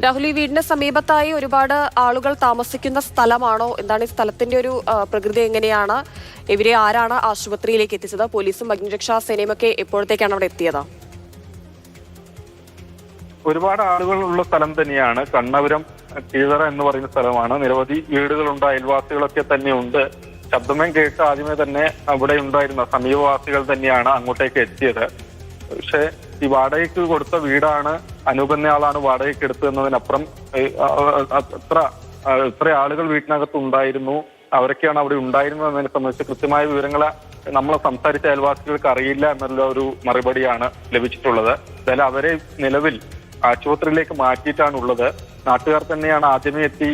രാഹുൽ, ഈ വീടിന് സമീപത്തായി ഒരുപാട് ആളുകൾ താമസിക്കുന്ന സ്ഥലമാണോ? എന്താണ് ഈ സ്ഥലത്തിന്റെ ഒരു പ്രകൃതി എങ്ങനെയാണ്? ഇവരെ ആരാണ് ആശുപത്രിയിലേക്ക് എത്തിച്ചത്? പോലീസും അഗ്നിരക്ഷാ സേനയും ഒക്കെ എപ്പോഴത്തേക്കാണ് അവിടെ എത്തിയത്? ഒരുപാട് ആളുകൾ ഉള്ള സ്ഥലം തന്നെയാണ്. കണ്ണപുരം കീഴറ എന്ന് പറയുന്ന സ്ഥലമാണ്. നിരവധി വീടുകളുണ്ട്, അയൽവാസികളൊക്കെ തന്നെ ഉണ്ട്. ശബ്ദമയം കേട്ട് ആദ്യമേ തന്നെ അവിടെ ഉണ്ടായിരുന്ന സമീപവാസികൾ തന്നെയാണ് അങ്ങോട്ടേക്ക് എത്തിയത്. പക്ഷെ ഈ വാടകയ്ക്ക് കൊടുത്ത വീടാണ്, അനൂപ് എന്നയാളാണ് വാടകയ്ക്ക് എടുത്തതെന്നതിനപ്പുറം എത്ര ആളുകൾ വീട്ടിനകത്ത് ഉണ്ടായിരുന്നു, അവരൊക്കെയാണ് അവിടെ ഉണ്ടായിരുന്നത് എന്നതിനെ സംബന്ധിച്ച് കൃത്യമായ വിവരങ്ങൾ നമ്മളെ സംസാരിച്ച അയൽവാസികൾക്ക് അറിയില്ല എന്നുള്ള ഒരു മറുപടിയാണ് ലഭിച്ചിട്ടുള്ളത്. എന്തായാലും അവരെ നിലവിൽ ആശുപത്രിയിലേക്ക് മാറ്റിയിട്ടാണുള്ളത്. നാട്ടുകാർ തന്നെയാണ് ആദ്യമേ എത്തി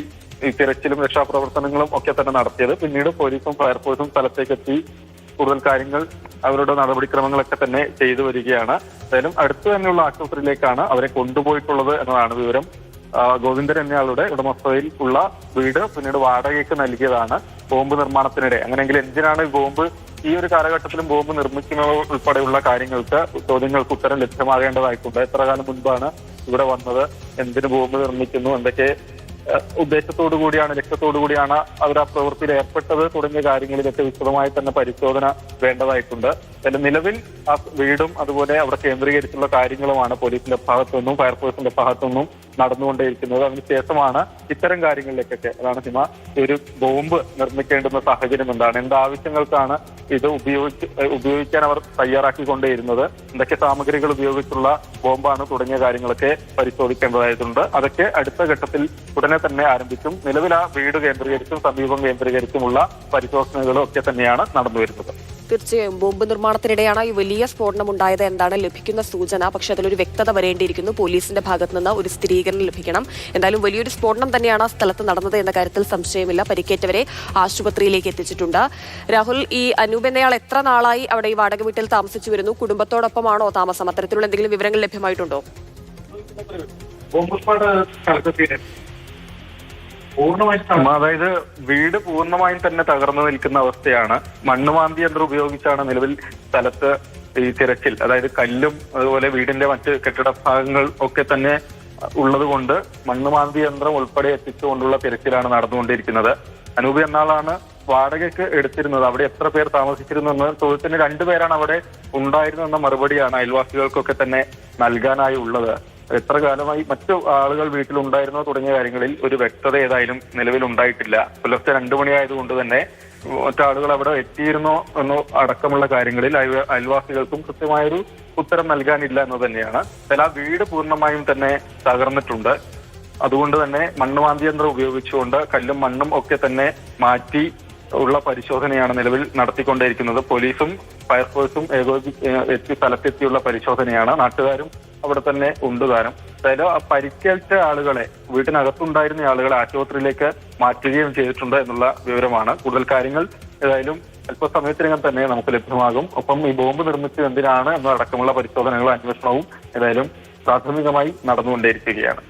ഈ തിരച്ചിലും രക്ഷാപ്രവർത്തനങ്ങളും ഒക്കെ തന്നെ നടത്തിയത്. പിന്നീട് പോലീസും ഫയർഫോഴ്സും സ്ഥലത്തേക്ക് എത്തി കൂടുതൽ കാര്യങ്ങൾ, അവരുടെ നടപടിക്രമങ്ങളൊക്കെ തന്നെ ചെയ്തു വരികയാണ്. എന്തായാലും അടുത്ത് തന്നെയുള്ള ആശുപത്രിയിലേക്കാണ് അവരെ കൊണ്ടുപോയിട്ടുള്ളത് എന്നതാണ് വിവരം. ഗോവിന്ദൻ എന്നയാളുടെ ഉടമസ്ഥതയിൽ ഉള്ള വീട് പിന്നീട് വാടകയ്ക്ക് നൽകിയതാണ് ബോംബ് നിർമ്മാണത്തിനിടെ. അങ്ങനെയെങ്കിൽ എന്തിനാണ് ബോംബ് ഈ ഒരു കാലഘട്ടത്തിലും ബോംബ് നിർമ്മിക്കുന്നത് ഉൾപ്പെടെയുള്ള ചോദ്യങ്ങൾക്ക് ഉത്തരം ലഭ്യമാകേണ്ടതായിട്ടുണ്ട്. എത്ര കാലം മുൻപാണ് ഇവിടെ വന്നത്, എന്തിന് ബോംബ് നിർമ്മിക്കുന്നു, എന്തൊക്കെ ഉദ്ദേശത്തോടു കൂടിയാണ്, ലക്ഷ്യത്തോടു കൂടിയാണ് അവർ ആ പ്രവൃത്തിയിൽ ഏർപ്പെട്ടത് തുടങ്ങിയ കാര്യങ്ങളിലൊക്കെ വിശദമായി തന്നെ പരിശോധന വേണ്ടതായിട്ടുണ്ട്. നിലവിൽ ആ വീടും അതുപോലെ അവിടെ കേന്ദ്രീകരിച്ചുള്ള കാര്യങ്ങളുമാണ് പോലീസിന്റെ ഭാഗത്തുനിന്നും ഫയർഫോഴ്സിന്റെ ഭാഗത്തുനിന്നും നടന്നുകൊണ്ടേയിരിക്കുന്നത്. അതിനുശേഷമാണ് ഇത്തരം കാര്യങ്ങളിലേക്കൊക്കെ, അതാണ് ഹിമ, ഒരു ബോംബ് നിർമ്മിക്കേണ്ടുന്ന സാഹചര്യം എന്താണ്, എന്താവശ്യങ്ങൾക്കാണ് ഇത് ഉപയോഗിക്കാൻ അവർ തയ്യാറാക്കിക്കൊണ്ടേയിരുന്നത്, എന്തൊക്കെ സാമഗ്രികൾ ഉപയോഗിച്ചുള്ള ബോംബാണ് തുടങ്ങിയ കാര്യങ്ങളൊക്കെ പരിശോധിക്കേണ്ടതായിട്ടുണ്ട്. അതൊക്കെ അടുത്ത ഘട്ടത്തിൽ ഉടനെ തന്നെ ആരംഭിക്കും. നിലവിൽ ആ വീട് കേന്ദ്രീകരിച്ചും സമീപം കേന്ദ്രീകരിച്ചുമുള്ള പരിശോധനകളും ഒക്കെ തന്നെയാണ് നടന്നുവരുന്നത്. തീർച്ചയായും ബോംബ് നിർമ്മാണത്തിനിടെയാണ് ഈ വലിയ സ്ഫോടനം ഉണ്ടായത് എന്താണ് ലഭിക്കുന്ന സൂചന. പക്ഷെ അതിലൊരു വ്യക്തത വരേണ്ടിയിരിക്കുന്നു. പോലീസിന്റെ ഭാഗത്തു നിന്ന് ഒരു സ്ഥിരീകരണം ലഭിക്കണം. എന്തായാലും വലിയൊരു സ്ഫോടനം തന്നെയാണ് ആ സ്ഥലത്ത് നടന്നത് എന്ന കാര്യത്തിൽ സംശയമില്ല. പരിക്കേറ്റവരെ ആശുപത്രിയിലേക്ക് എത്തിച്ചിട്ടുണ്ട്. രാഹുൽ, ഈ അനൂപ് എന്നയാൾ എത്ര നാളായി അവിടെ ഈ വാടക വീട്ടിൽ താമസിച്ചു വരുന്നു? കുടുംബത്തോടൊപ്പമാണോ താമസം? അത്തരത്തിലുള്ള എന്തെങ്കിലും വിവരങ്ങൾ ലഭ്യമായിട്ടുണ്ടോ? അതായത് വീട് പൂർണ്ണമായും തന്നെ തകർന്നു നിൽക്കുന്ന അവസ്ഥയാണ്. മണ്ണുമാന്തി യന്ത്രം ഉപയോഗിച്ചാണ് നിലവിൽ സ്ഥലത്ത് ഈ തിരച്ചിൽ, അതായത് കല്ലും അതുപോലെ വീടിന്റെ മറ്റ് കെട്ടിട ഭാഗങ്ങൾ ഒക്കെ തന്നെ ഉള്ളത് കൊണ്ട് മണ്ണുമാന്തി യന്ത്രം ഉൾപ്പെടെ എത്തിച്ചുകൊണ്ടുള്ള തിരച്ചിലാണ് നടന്നുകൊണ്ടിരിക്കുന്നത്. അനൂപ് എന്നാളാണ് വാടകയ്ക്ക് എടുത്തിരുന്നത്. അവിടെ എത്ര പേർ താമസിച്ചിരുന്നു എന്ന ചോദ്യത്തിന് 2 പേരാണ് അവിടെ ഉണ്ടായിരുന്നെന്ന മറുപടിയാണ് അയൽവാസികൾക്കൊക്കെ തന്നെ നൽകാനായി ഉള്ളത്. എത്ര കാലമായി മറ്റു ആളുകൾ വീട്ടിലുണ്ടായിരുന്നോ തുടങ്ങിയ കാര്യങ്ങളിൽ ഒരു വ്യക്തത ഏതായാലും നിലവിൽ ഉണ്ടായിട്ടില്ല. പുലർച്ചെ 2 മണിയായതുകൊണ്ട് തന്നെ മറ്റാളുകൾ അവിടെ എത്തിയിരുന്നോ എന്നോ അടക്കമുള്ള കാര്യങ്ങളിൽ അയൽവാസികൾക്കും കൃത്യമായൊരു ഉത്തരം നൽകാനില്ല എന്ന് തന്നെയാണ്. എന്നാൽ ആ വീട് പൂർണ്ണമായും തന്നെ തകർന്നിട്ടുണ്ട്. അതുകൊണ്ട് തന്നെ മണ്ണുമാന്തി യന്ത്രം ഉപയോഗിച്ചുകൊണ്ട് കല്ലും മണ്ണും ഒക്കെ തന്നെ മാറ്റി ഉള്ള പരിശോധനയാണ് നിലവിൽ നടത്തിക്കൊണ്ടേയിരിക്കുന്നത്. പോലീസും ഫയർഫോഴ്സും എത്തി സ്ഥലത്തെത്തിയുള്ള പരിശോധനയാണ്. നാട്ടുകാരും അവിടെ തന്നെ ഉണ്ട് താനും. അതായത് ആ പരിക്കേറ്റ ആളുകളെ, വീട്ടിനകത്തുണ്ടായിരുന്ന ആളുകളെ ആശുപത്രിയിലേക്ക് മാറ്റുകയും ചെയ്തിട്ടുണ്ട് എന്നുള്ള വിവരമാണ്. കൂടുതൽ കാര്യങ്ങൾ ഏതായാലും അല്പസമയത്തിനകം തന്നെ നമുക്ക് ലഭ്യമാകും. ഒപ്പം ഈ ബോംബ് നിർമ്മിച്ചത് എന്തിനാണ് എന്നതടക്കമുള്ള പരിശോധനകളും അന്വേഷണവും ഏതായാലും പ്രാഥമികമായി നടന്നുകൊണ്ടേയിരിക്കുകയാണ്.